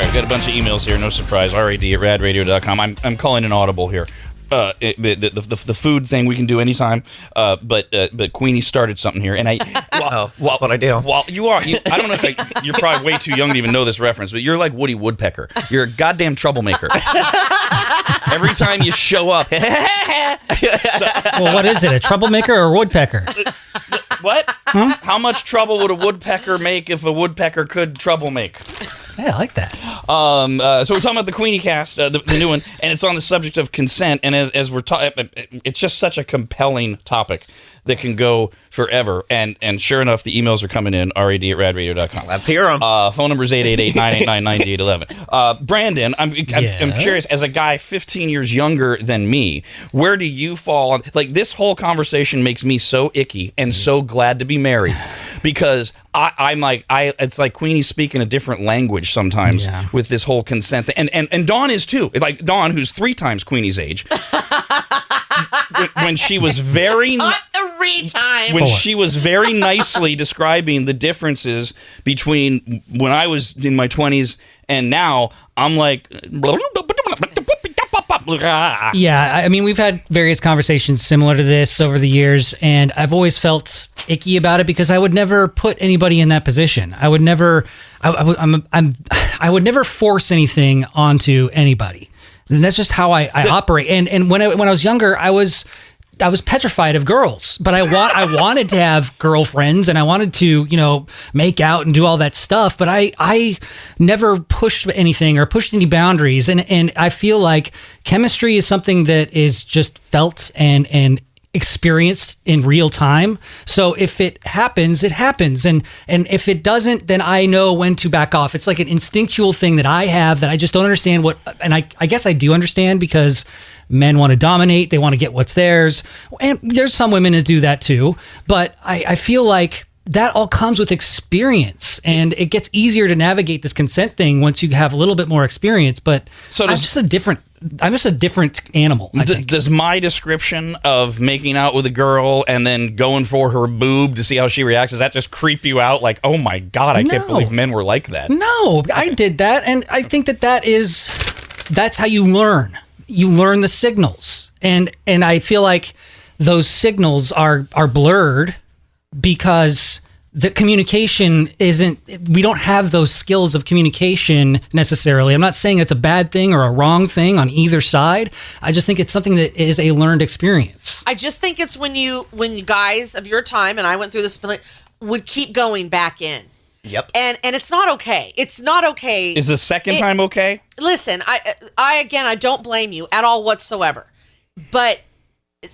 right, got a bunch of emails here. No surprise. RAD at radradio.com. I'm calling an audible here. The food thing we can do anytime, but Queenie started something here, and that's what I do. Well, I don't know if you're probably way too young to even know this reference, but you're like Woody Woodpecker. You're a goddamn troublemaker. Every time you show up, well, what is it? A troublemaker or a woodpecker? What? Huh? How much trouble would a woodpecker make if a woodpecker could trouble make? Yeah, I like that. So we're talking about the Queenie cast, the new one, and it's on the subject of consent. And as we're talking, it's just such a compelling topic that can go forever. And sure enough, the emails are coming in, rad at radradio.com. Let's hear them. Phone number is 888-989-9811. Brandon, I'm curious, as a guy 15 years younger than me, where do you fall on, like, this whole conversation makes me so icky and so glad to be married. Because it's like Queenie speaking a different language sometimes with this whole consent thing. And Dawn is too. Like Dawn, who's 3 times Queenie's age. when she was very... When she was very nicely describing the differences between when I was in my 20s and now, I'm like... Yeah, I mean, we've had various conversations similar to this over the years, and I've always felt icky about it because I would never put anybody in that position. I would never, I would never force anything onto anybody. And that's just how I operate. And when I was younger, I was petrified of girls, but I wanted to have girlfriends and I wanted to, make out and do all that stuff. But I never pushed anything or pushed any boundaries. And I feel like chemistry is something that is just felt and experienced in real time. So if it happens, it happens. And if it doesn't, then I know when to back off. It's like an instinctual thing that I have that I just don't understand and I guess I do understand because men want to dominate. They want to get what's theirs. And there's some women that do that too. But I feel like that all comes with experience, and it gets easier to navigate this consent thing once you have a little bit more experience. But I'm just a different animal. Does my description of making out with a girl and then going for her boob to see how she reacts, does that just creep you out? Like, oh my God, I can't believe men were like that. No, okay. I did that, and I think that's how you learn. You learn the signals, and I feel like those signals are blurred because the communication we don't have those skills of communication necessarily. I'm not saying it's a bad thing or a wrong thing on either side. I just think it's something that is a learned experience. I just think it's when you guys of your time, and I went through this, would keep going back in. Yep. And it's not okay. It's not okay. Is the second time okay? Listen, I don't blame you at all whatsoever. But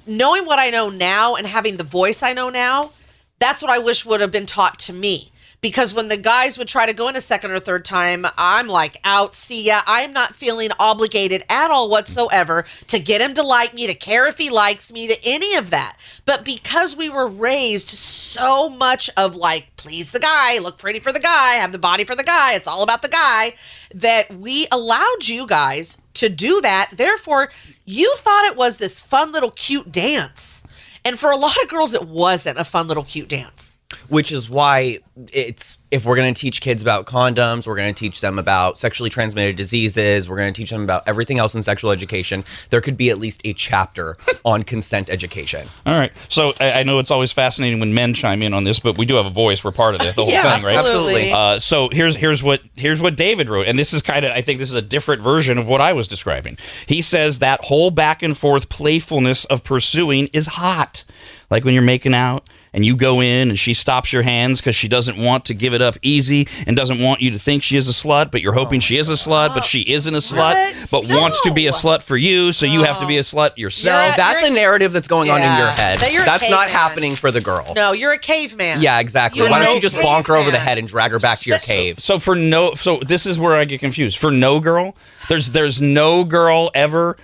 knowing what I know now and having the voice I know now, that's what I wish would have been taught to me. Because when the guys would try to go in a second or third time, I'm like, out, see ya. I'm not feeling obligated at all whatsoever to get him to like me, to care if he likes me, to any of that. But because we were raised so much of like, please the guy, look pretty for the guy, have the body for the guy, it's all about the guy, that we allowed you guys to do that. Therefore, you thought it was this fun little cute dance. And for a lot of girls, it wasn't a fun little cute dance. Which is why if we're going to teach kids about condoms, we're going to teach them about sexually transmitted diseases, we're going to teach them about everything else in sexual education, there could be at least a chapter on consent education. All right. So I know it's always fascinating when men chime in on this, but we do have a voice. We're part of the whole thing, right? Absolutely. So here's what David wrote, and this is I think this is a different version of what I was describing. He says that whole back and forth playfulness of pursuing is hot. Like when you're making out and you go in and she stops your hands because she doesn't want to give it up easy and doesn't want you to think she is a slut, but you're hoping she is a slut, but she isn't a slut, but wants to be a slut for you, so you have to be a slut yourself. That's a narrative that's going on in your head. That's not happening for the girl. No, you're a caveman. Yeah, exactly. Why don't you just bonk her over the head and drag her back to your cave? So this is where I get confused. For no girl, there's no girl ever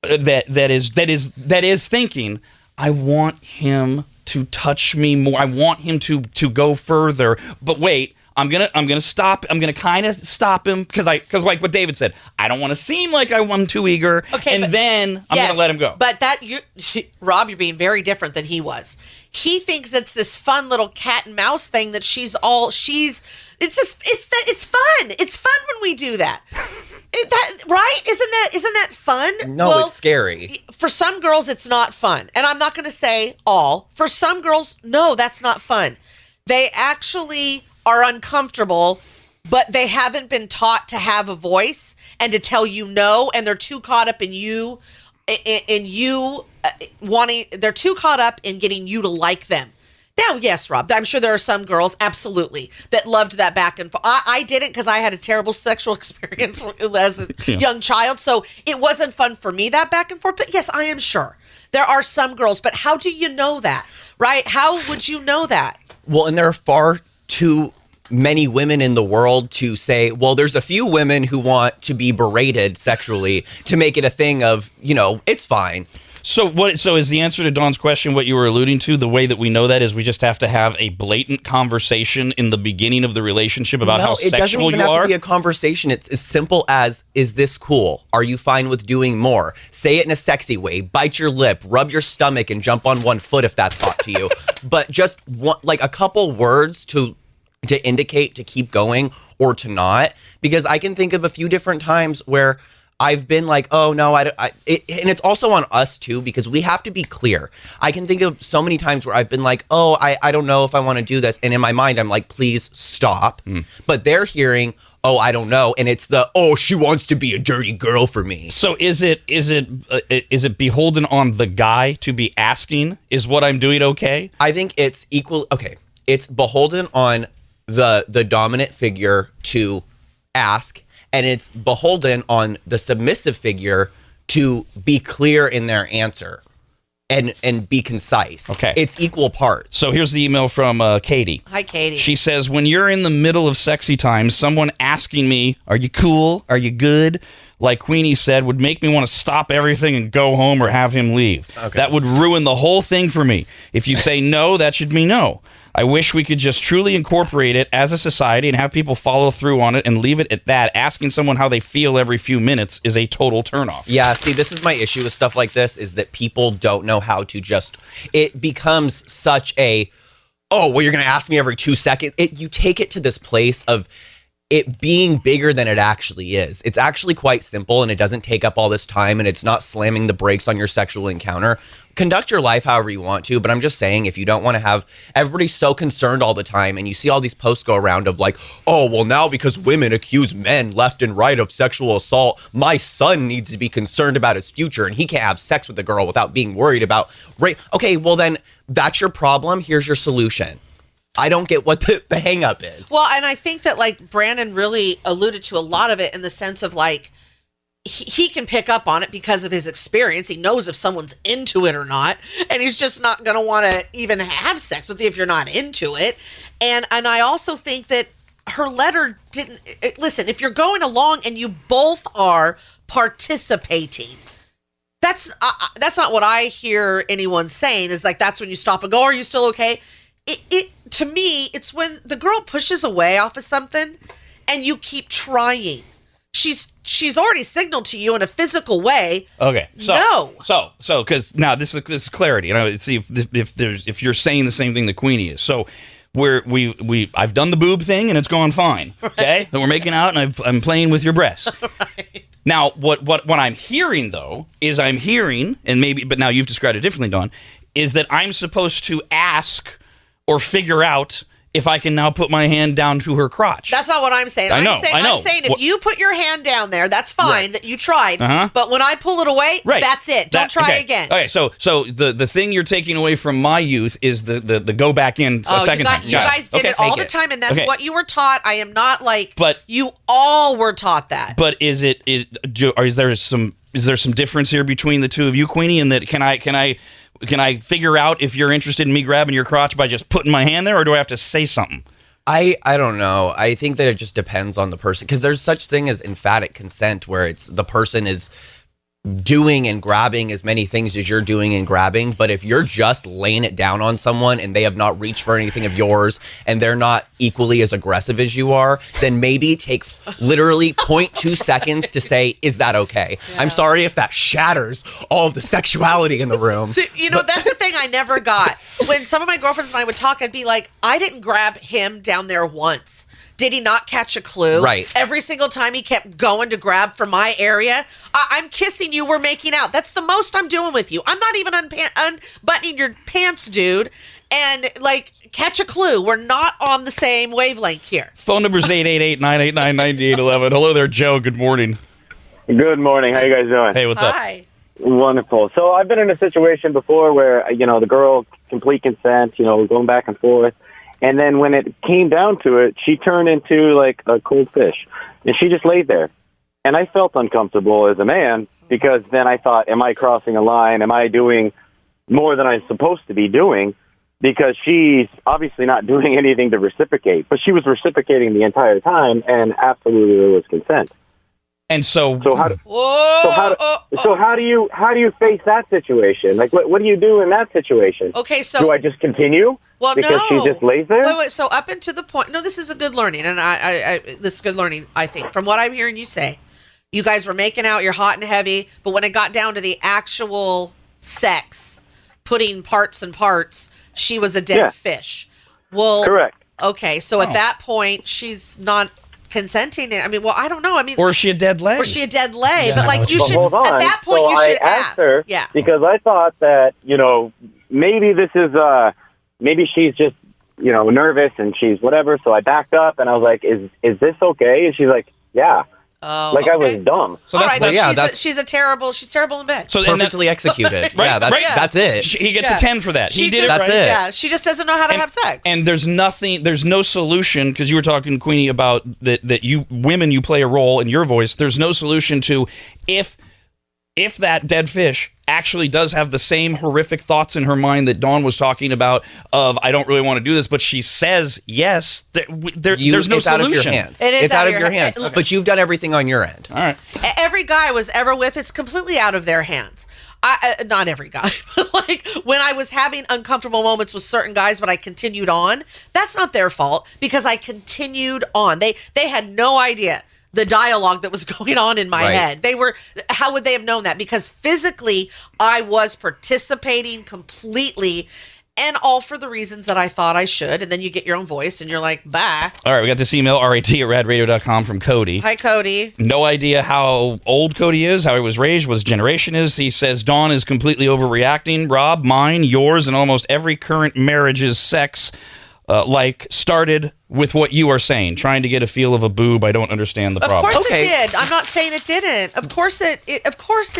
that is thinking, I want him to touch me more. I want him to go further. But wait, I'm gonna stop. I'm gonna kind of stop him because like what David said, I don't want to seem like I'm too eager. Okay, and then I'm gonna let him go. But Rob, you're being very different than he was. He thinks it's this fun little cat and mouse thing that it's fun. It's fun when we do that. Right? Isn't that fun? No, Well, it's scary. For some girls, it's not fun. And I'm not going to say all. For some girls, no, that's not fun. They actually are uncomfortable, but they haven't been taught to have a voice and to tell you no, and they're too caught up in you, they're too caught up in getting you to like them. Now, yes, Rob, I'm sure there are some girls, absolutely, that loved that back and forth. I didn't because I had a terrible sexual experience as a young child, so it wasn't fun for me, that back and forth. But yes, I am sure there are some girls, but how do you know that, right? How would you know that? Well, and there are far too many women in the world to say, well, there's a few women who want to be berated sexually to make it a thing of, it's fine. So is the answer to Dawn's question what you were alluding to? The way that we know that is we just have to have a blatant conversation in the beginning of the relationship about how sexual you are? It doesn't even have to be a conversation. It's as simple as, is this cool? Are you fine with doing more? Say it in a sexy way. Bite your lip. Rub your stomach and jump on one foot if that's hot to you. But just a couple words to indicate to keep going or to not. Because I can think of a few different times where I've been like, oh, no, and it's also on us, too, because we have to be clear. I can think of so many times where I've been like, oh, I don't know if I want to do this. And in my mind, I'm like, please stop. But they're hearing, oh, I don't know. And it's she wants to be a dirty girl for me. So is it beholden on the guy to be asking, is what I'm doing okay? I think it's equal. Okay. It's beholden on the dominant figure to ask. And it's beholden on the submissive figure to be clear in their answer and be concise. Okay. It's equal parts. So here's the email from Katie. Hi, Katie. She says, when you're in the middle of sexy time, someone asking me, are you cool? Are you good? Like Queenie said, would make me want to stop everything and go home or have him leave. Okay. That would ruin the whole thing for me. If you say no, that should be no. I wish we could just truly incorporate it as a society and have people follow through on it and leave it at that. Asking someone how they feel every few minutes is a total turnoff. Yeah, see, this is my issue with stuff like this, is that people don't know how to it becomes such a, you're going to ask me every 2 seconds. You take it to this place of it being bigger than it actually is. It's actually quite simple, and it doesn't take up all this time, and it's not slamming the brakes on your sexual encounter. Conduct your life however you want to, but I'm just saying, if you don't want to have everybody's so concerned all the time, and you see all these posts go around of like, oh, well, now because women accuse men left and right of sexual assault, my son needs to be concerned about his future, and he can't have sex with a girl without being worried about rape. Okay, well then, that's your problem. Here's your solution. I don't get what the hang up is. Well, and I think that like Brandon really alluded to a lot of it in the sense of like, he can pick up on it because of his experience. He knows if someone's into it or not, and he's just not going to want to even have sex with you if you're not into it. And I also think that her letter didn't listen. If you're going along and you both are participating, that's not what I hear anyone saying. Is like that's when you stop and go, "Are you still okay?" It to me, it's when the girl pushes away off of something, and you keep trying. She's already signaled to you in a physical way. Okay. No. So because now this is clarity. See if you're saying the same thing that Queenie is. So I've done the boob thing and it's gone fine. Okay. And we're making out and I'm playing with your breasts. Right. Now what I'm hearing though is but now you've described it differently, Dawn, is that I'm supposed to ask or figure out if I can now put my hand down to her crotch. That's not what I'm saying. I know. I'm saying if you put your hand down there, that's fine, that you tried. Uh-huh. But when I pull it away, that's it. Don't try again. Okay, so the thing you're taking away from my youth is the go back in a second time. You guys did it all the time, and that's what you were taught. I am not like, but you all were taught that. But is there some difference here between the two of you, Queenie, in that can I figure out if you're interested in me grabbing your crotch by just putting my hand there, or do I have to say something? I don't know. I think that it just depends on the person, because there's such thing as emphatic consent where it's the person is doing and grabbing as many things as you're doing and grabbing, but if you're just laying it down on someone and they have not reached for anything of yours and they're not equally as aggressive as you are, then maybe take literally 0.2 seconds to say, is that okay? I'm sorry if that shatters all of the sexuality in the room. So, that's the thing I never got. When some of my girlfriends and I would talk, I'd be like, I didn't grab him down there once. Did he not catch a clue? Right. Every single time he kept going to grab from my area. I'm kissing you. We're making out. That's the most I'm doing with you. I'm not even unbuttoning your pants, dude. And catch a clue. We're not on the same wavelength here. Phone number is 888-989-9811. Hello there, Joe. Good morning. Good morning. How you guys doing? Hey, what's up? Hi. Wonderful. So I've been in a situation before where, the girl, complete consent, going back and forth. And then when it came down to it, she turned into like a cold fish. And she just laid there. And I felt uncomfortable as a man because then I thought, am I crossing a line? Am I doing more than I'm supposed to be doing? Because she's obviously not doing anything to reciprocate. But she was reciprocating the entire time, and absolutely there was consent. And so how do you face that situation? Like, what do you do in that situation? Okay, so do I just continue? Well, because she just lays there. Wait. So up until the point, this is a good learning, and this is good learning. I think from what I'm hearing you say, you guys were making out, you're hot and heavy, but when it got down to the actual sex, putting parts and parts, she was a dead fish. Well, correct. Okay, so at that point, she's not consenting. I mean, well, I don't know. I mean, or is she a dead leg? Yeah, but you should hold on. at that point you should ask her, because I thought that maybe this is maybe she's just nervous and she's whatever. So I backed up and I was like, is this okay? And she's like, yeah. Oh, I was dumb. So she's terrible in bed. So perfectly executed. That's it. He gets a 10 for that. He did it right. That's it. Yeah, she just doesn't know how to have sex. And there's no solution, because you were talking, Queenie, about that you women, you play a role in your voice. There's no solution to if that dead fish actually does have the same horrific thoughts in her mind that Dawn was talking about of, I don't really want to do this, but she says yes, there's no it's solution. Out of your hands. It's out of your hands. But you've done everything on your end. All right. Every guy I was ever with, it's completely out of their hands. Not every guy, but when I was having uncomfortable moments with certain guys, but I continued on, that's not their fault because I continued on. They had no idea the dialogue that was going on in my head. How would they have known that? Because physically, I was participating completely, and all for the reasons that I thought I should. And then you get your own voice, and you're like, bah. All right, we got this email, RAD@radradio.com from Cody. Hi, Cody. No idea how old Cody is, how he was raised, what his generation is. He says, Dawn is completely overreacting. Rob, mine, yours, and almost every current marriage's sex started with what you are saying, trying to get a feel of a boob. I don't understand the problem. Of course it did. I'm not saying it didn't. Of course it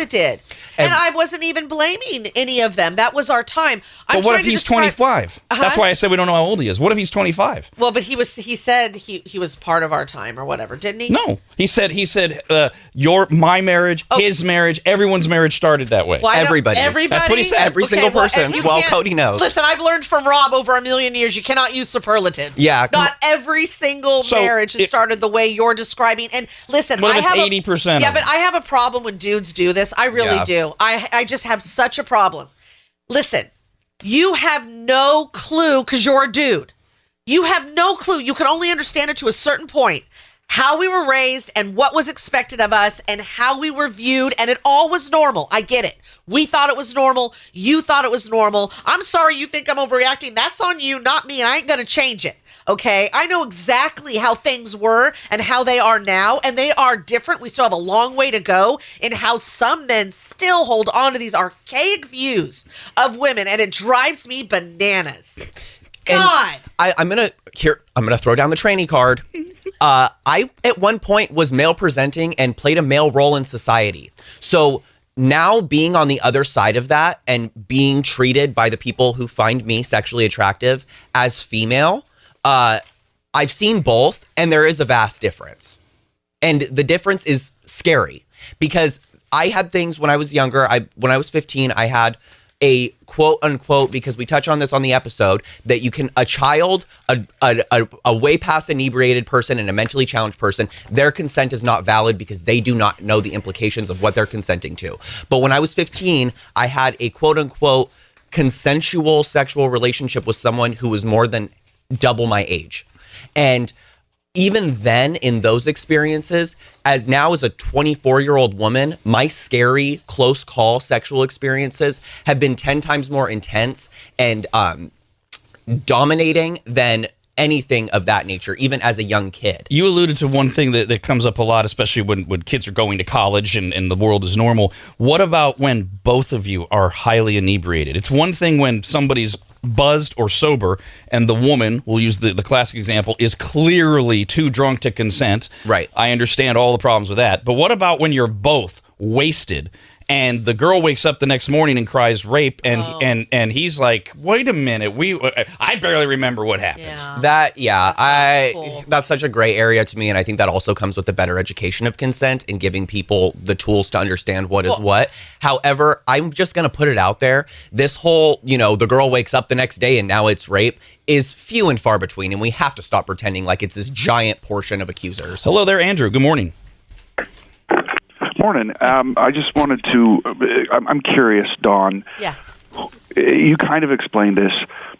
did. And I wasn't even blaming any of them. That was our time. But what if he's 25? That's why I said we don't know how old he is. What if he's 25? Well, but he said he was part of our time or whatever, didn't he? No. He said my marriage, his marriage, everyone's marriage started that way. Well, everybody. That's what he said. Every single person. Well, Cody knows. Listen, I've learned from Rob over a million years, you cannot use superlatives. Yeah. Not every single marriage has started the way you're describing. And listen, what if it's 80%? Yeah, but I have a problem when dudes do this. I really do. I just have such a problem. Listen, you have no clue because you're a dude. You have no clue. You can only understand it to a certain point. How we were raised and what was expected of us and how we were viewed, and it all was normal. I get it. We thought it was normal. You thought it was normal. I'm sorry you think I'm overreacting. That's on you, not me, and I ain't going to change it. Okay? I know exactly how things were and how they are now, and they are different. We still have a long way to go in how some men still hold on to these archaic views of women, and it drives me bananas. God. I'm gonna throw down the trainee card. I at one point was male presenting and played a male role in society. So now being on the other side of that and being treated by the people who find me sexually attractive as female, I've seen both, and there is a vast difference. And the difference is scary because I had things when I was younger. When I was 15, I had a quote unquote, because we touch on this on the episode, that you can, a child, a way past inebriated person and a mentally challenged person, their consent is not valid because they do not know the implications of what they're consenting to. But when I was 15, I had a quote unquote consensual sexual relationship with someone who was more than double my age. And even then, in those experiences, as now as a 24-year-old woman, my scary close call sexual experiences have been 10 times more intense and dominating than anything of that nature, even as a young kid. You alluded to one thing that comes up a lot, especially when kids are going to college and the world is normal. What about when both of you are highly inebriated? It's one thing when somebody's buzzed or sober and the woman, we'll use the classic example, is clearly too drunk to consent. Right. I understand all the problems with that. But what about when you're both wasted and the girl wakes up the next morning and cries rape and he's like, wait a minute, I barely remember what happened. That's such a gray area to me, and I think that also comes with a better education of consent and giving people the tools to understand what is what. However, I'm just going to put it out there. This whole, the girl wakes up the next day and now it's rape is few and far between, and we have to stop pretending like it's this giant portion of accusers. Hello there, Andrew. Good morning. Morning. I just wanted to, I'm curious, Dawn. Yeah. You kind of explained this,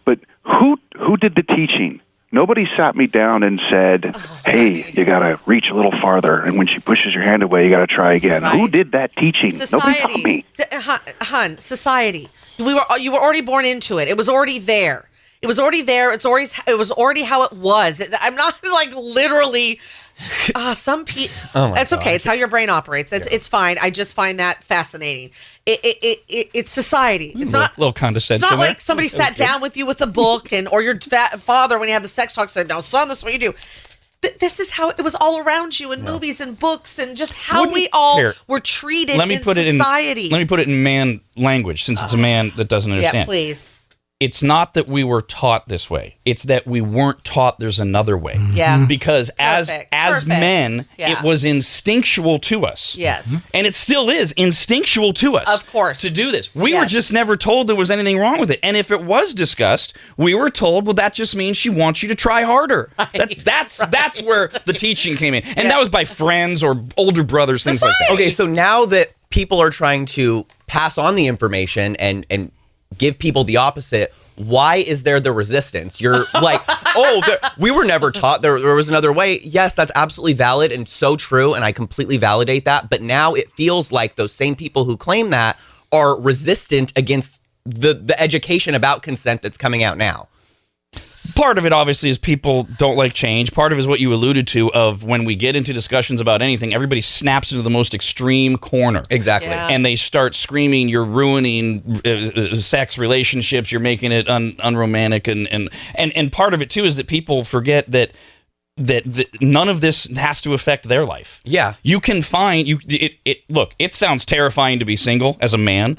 but who did the teaching? Nobody sat me down and said, hey, you got to reach a little farther, and when she pushes your hand away, you got to try again. Right. Who did that teaching? Society. Nobody taught me. Hun, society. You were already born into it. It was already there. It was already there. It was already how it was. I'm not like literally... some people. That's okay. It's how your brain operates. It's fine. I just find that fascinating. It's society. It's not a little condescension. It's not like somebody sat down with you with a book or your father when you had the sex talk said, "Now, son, this is what you do." This is how it was all around you in movies and books and just how we all were treated in society. Let me put it in man language, since it's a man that doesn't understand. Yeah, please. It's not that we were taught this way. It's that we weren't taught there's another way. Yeah. Because as men, it was instinctual to us. Yes. And it still is instinctual to us. Of course. To do this. We were just never told there was anything wrong with it. And if it was discussed, we were told, well, that just means she wants you to try harder. Right. That's where the teaching came in. And that was by friends or older brothers, things like that. Okay, so now that people are trying to pass on the information and give people the opposite, why is there the resistance? You're like, we were never taught there was another way. Yes, that's absolutely valid and so true, and I completely validate that. But now it feels like those same people who claim that are resistant against the education about consent that's coming out now. Part of it, obviously, is people don't like change. Part of it is what you alluded to of when we get into discussions about anything, everybody snaps into the most extreme corner. Exactly. Yeah. And they start screaming, you're ruining sex relationships, you're making it unromantic. And part of it, too, is that people forget that none of this has to affect their life. Yeah. You can find... Look, it sounds terrifying to be single as a man.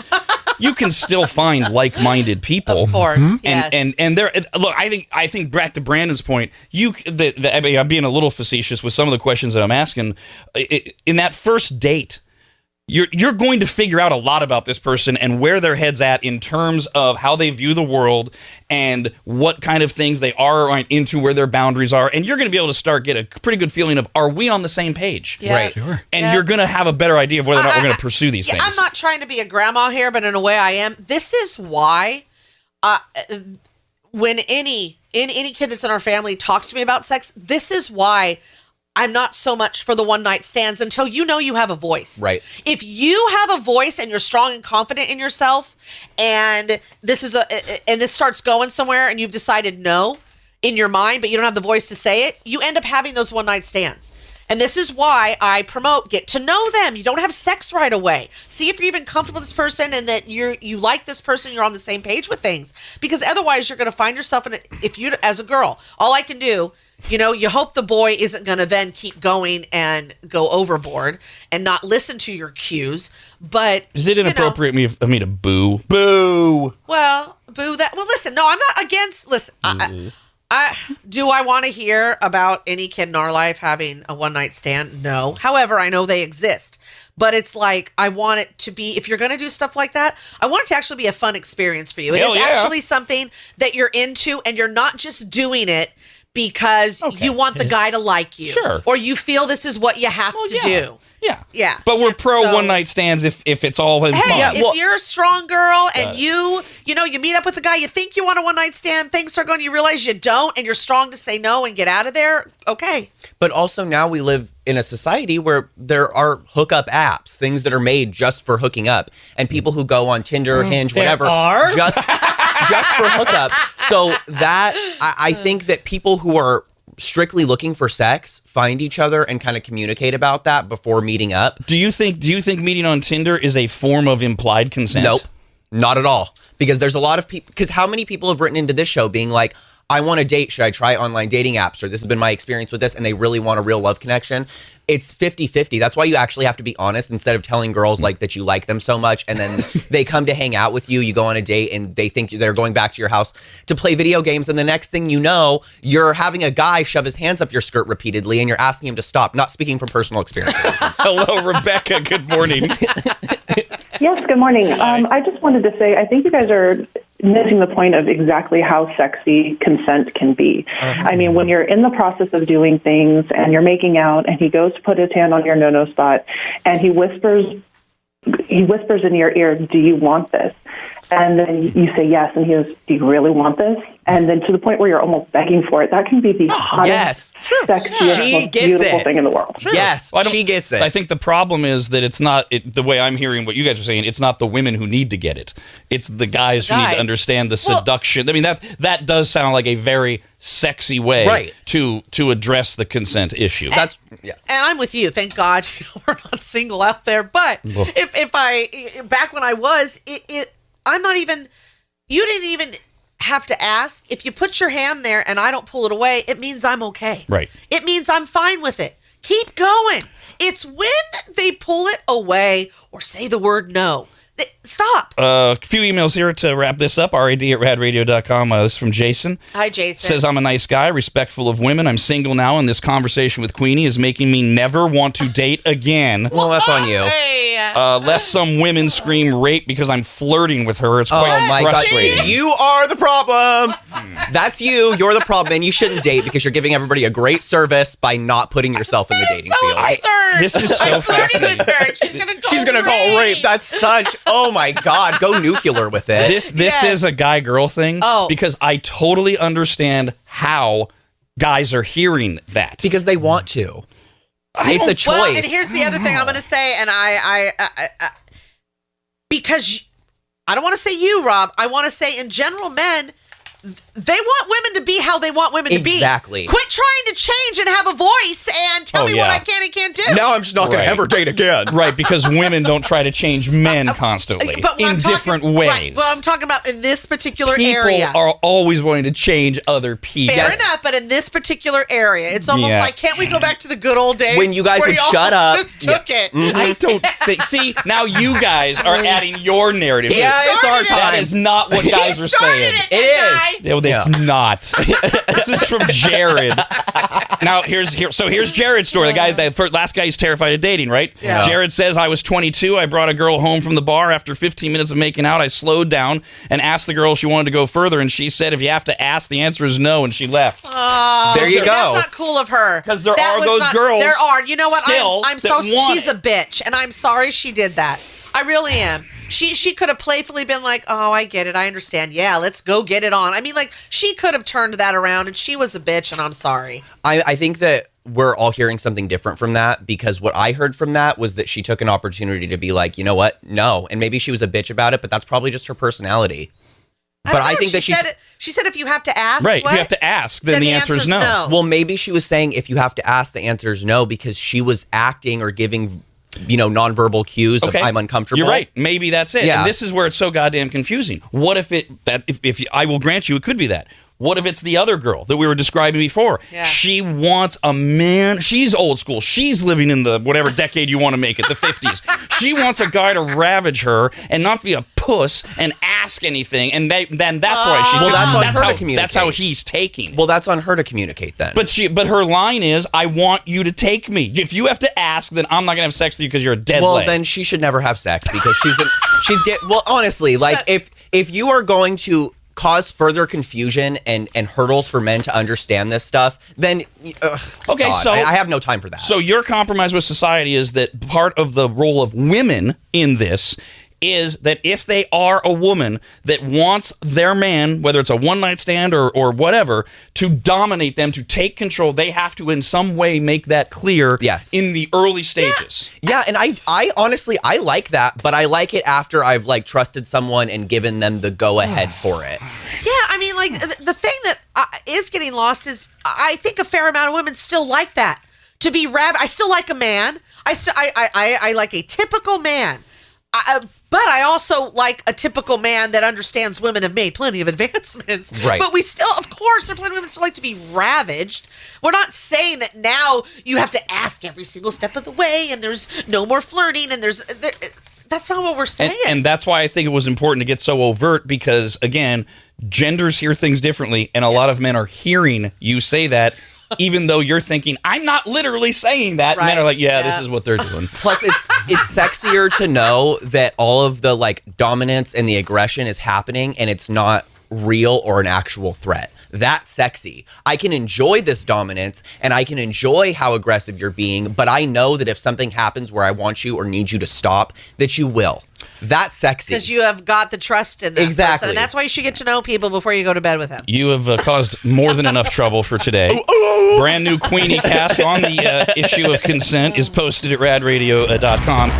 You can still find like-minded people, of course. Yes. And there. Look, I think back to Brandon's point. I'm being a little facetious with some of the questions that I'm asking. In that first date, you're going to figure out a lot about this person and where their head's at in terms of how they view the world and what kind of things they are or aren't into, where their boundaries are, and you're going to be able to get a pretty good feeling of, are we on the same page? Yeah. Right. Sure. And you're going to have a better idea of whether or not we're going to pursue these things. I'm not trying to be a grandma here, but in a way I am. This is why when any kid that's in our family talks to me about sex, this is why I'm not so much for the one night stands until you know you have a voice. Right. If you have a voice and you're strong and confident in yourself, and this starts going somewhere, and you've decided no in your mind, but you don't have the voice to say it, you end up having those one night stands. And this is why I promote get to know them. You don't have sex right away. See if you're even comfortable with this person and that you like this person, you're on the same page with things. Because otherwise you're going to find yourself if you, as a girl, all I can do, you hope the boy isn't going to then keep going and go overboard and not listen to your cues. But is it inappropriate of me to boo? Boo. Well, boo that. Well, listen, no, I'm not against. Listen, Do I want to hear about any kid in our life having a one-night stand? No. However, I know they exist. But it's like, I want it to be, if you're going to do stuff like that, I want it to actually be a fun experience for you. It is actually something that you're into, and you're not just doing it because you want the guy to like you. Sure. Or you feel this is what you have to do. Yeah. Yeah. But we're pro So- one-night stands if it's all in fun. If you're a strong girl and you meet up with a guy, you think you want a one-night stand, things start going, you realize you don't, and you're strong to say no and get out of there, okay. But also now we live in a society where there are hookup apps, things that are made just for hooking up, and people who go on Tinder, Hinge, whatever, just for hookups. So that I think that people who are strictly looking for sex find each other and kind of communicate about that before meeting up. Do you think meeting on Tinder is a form of implied consent? Nope, not at all. Because there's a lot of people, because how many people have written into this show being like, I want to date, should I try online dating apps? Or this has been my experience with this, and they really want a real love connection. It's 50-50. That's why you actually have to be honest instead of telling girls like that you like them so much, and then they come to hang out with you, you go on a date, and they think they're going back to your house to play video games, and the next thing you know, you're having a guy shove his hands up your skirt repeatedly, and you're asking him to stop. Not speaking from personal experience. Hello, Rebecca. Good morning. Yes, good morning. I just wanted to say, I think you guys are missing the point of exactly how sexy consent can be. I mean, when you're in the process of doing things and you're making out and he goes to put his hand on your no-no spot and he whispers in your ear, do you want this? And then you say yes, and he goes, do you really want this? And then to the point where you're almost begging for it, that can be the hottest, sexiest, most beautiful thing in the world. Sure. Yes, she gets it. I think the problem is that it's not, the way I'm hearing what you guys are saying, it's not the women who need to get it. It's the guys who need to understand the seduction. I mean, that does sound like a very sexy way to address the consent issue. And I'm with you. Thank God we're not single out there. But if I, back when I was, I'm not even, you didn't even have to ask. If you put your hand there and I don't pull it away, it means I'm okay. Right. It means I'm fine with it. Keep going. It's when they pull it away or say the word no. Stop. A few emails here to wrap this up. RAD@radradio.com. This is from Jason. Hi, Jason. Says, I'm a nice guy, respectful of women. I'm single now, and this conversation with Queenie is making me never want to date again. Well, that's on you. Lest some women scream rape because I'm flirting with her. It's quite frustrating. God. You are the problem. That's you. You're the problem, and you shouldn't date because you're giving everybody a great service by not putting yourself in the dating field. Absurd. This is so fascinating. With her. She's gonna call rape. That's such. Oh my God. Go nuclear with it. This is a guy-girl thing because I totally understand how guys are hearing that. Because they want to. It's a choice. Well, and here's the other thing I'm going to say, and I because I don't want to say you, Rob. I want to say in general, men, they want women to be how they want women to be. Exactly. Quit trying to change and have a voice and tell me what I can and can't do. Now I'm just not going to ever date again. Right, because women don't try to change men constantly in different ways. Right, well, I'm talking about in this particular people area. People are always wanting to change other people. Fair enough, but in this particular area, it's almost like, can't we go back to the good old days when you guys would shut up? Just took it. Mm-hmm. I don't think. See, now you guys are adding your narrative. Yeah, it's our time. That is not what guys are saying. It is. It's not. This is from Jared. Now here's Jared's story. The guy, the last guy he's terrified of dating, right? Yeah. Jared says, I was 22. I brought a girl home from the bar. After 15 minutes of making out, I slowed down and asked the girl if she wanted to go further, and she said, if you have to ask, the answer is no, and she left. There you go. That's not cool of her. Because there are those girls. There are. You know what? I'm so. She's it. a bitch, and I'm sorry she did that. I really am. She could have playfully been like, oh, I get it. I understand. Yeah, let's go get it on. I mean, like, she could have turned that around, and she was a bitch, and I'm sorry. I think that we're all hearing something different from that, because what I heard from that was that she took an opportunity to be like, you know what? No. And maybe she was a bitch about it, but that's probably just her personality. But I think she said if you have to ask, right? If you have to ask, then the answer is no. Well, maybe she was saying if you have to ask, the answer is no, because she was acting or giving, nonverbal cues of I'm uncomfortable. You're right. Maybe that's it. Yeah. And this is where it's so goddamn confusing. What if I will grant you it could be that. What if it's the other girl that we were describing before? Yeah. She wants a man. She's old school. She's living in the whatever decade you want to make it, the 50s. She wants a guy to ravage her and not be a puss and ask anything. And then that's why she. Well, that's on her how, to communicate. That's how he's taking. Well, that's on her to communicate then. But her line is, "I want you to take me. If you have to ask, then I'm not gonna have sex with you because you're a dead well, leg." then she should never have sex because well, honestly, like if you are going to cause further confusion and hurdles for men to understand this stuff, then okay, God, so I have no time for that. So your compromise with society is that part of the role of women in this is that if they are a woman that wants their man, whether it's a one-night stand or whatever, to dominate them, to take control, they have to in some way make that clear in the early stages. Yeah, and I honestly, I like that, but I like it after I've like trusted someone and given them the go-ahead for it. Yeah, I mean, like, the thing that is getting lost is I think a fair amount of women still like that. To be I still like a man. I like a typical man. But I also like a typical man that understands women have made plenty of advancements. Right. But we still, of course, there are plenty of women still like to be ravaged. We're not saying that now you have to ask every single step of the way and there's no more flirting and that's not what we're saying. And that's why I think it was important to get so overt because, again, genders hear things differently and a lot of men are hearing you say that even though you're thinking, I'm not literally saying that. Right. Men are like, yeah, this is what they're doing. Plus, it's sexier to know that all of the like dominance and the aggression is happening and it's not real or an actual threat. That's sexy. I can enjoy this dominance and I can enjoy how aggressive you're being, but I know that if something happens where I want you or need you to stop, that you will. That's sexy. Because you have got the trust in that person. And that's why you should get to know people before you go to bed with them. You have caused more than enough trouble for today. Brand new Queenie cast on the issue of consent is posted at radradio.com.